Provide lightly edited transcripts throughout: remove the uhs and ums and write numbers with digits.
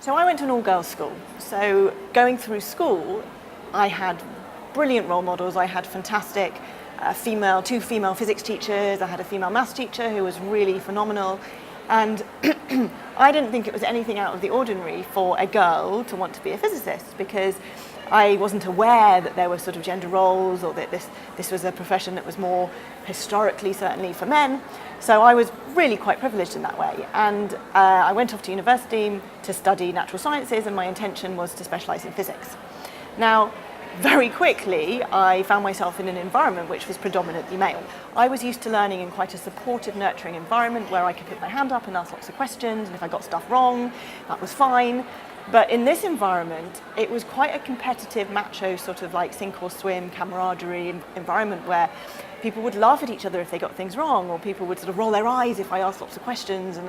So I went to an all-girls school. So going through school, I had brilliant role models. I had fantastic two female physics teachers. I had a female maths teacher who was really phenomenal. And I didn't think it was anything out of the ordinary for a girl to want to be a physicist, because I wasn't aware that there were sort of gender roles, or that this was a profession that was more historically certainly for men. So I was really quite privileged in that way. And I went off to university to study natural sciences, and my intention was to specialise in physics. Now, very quickly, I found myself in an environment which was predominantly male. I was used to learning in quite a supportive, nurturing environment where I could put my hand up and ask lots of questions, and if I got stuff wrong, that was fine. But in this environment, it was quite a competitive, macho, sort of like sink or swim, camaraderie environment where people would laugh at each other if they got things wrong, or people would sort of roll their eyes if I asked lots of questions, and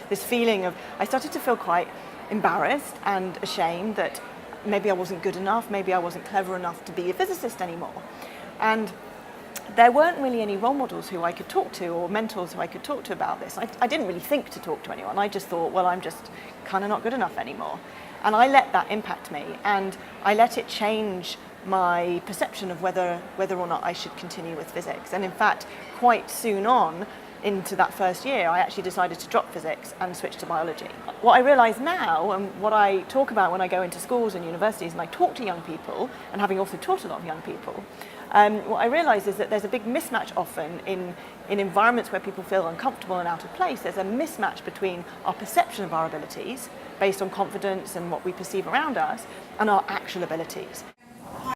this feeling of, I started to feel quite embarrassed and ashamed that maybe I wasn't good enough, maybe I wasn't clever enough to be a physicist anymore. And there weren't really any role models who I could talk to, or mentors who I could talk to about this. I didn't really think to talk to anyone. I just thought, well, I'm just kind of not good enough anymore. And I let that impact me, and I let it change my perception of whether or not I should continue with physics. And in fact, quite soon on, into that first year, I actually decided to drop physics and switch to biology. What I realise now, and what I talk about when I go into schools and universities and I talk to young people, and having also taught a lot of young people, what I realise is that there's a big mismatch often in environments where people feel uncomfortable and out of place. There's a mismatch between our perception of our abilities, based on confidence and what we perceive around us, and our actual abilities.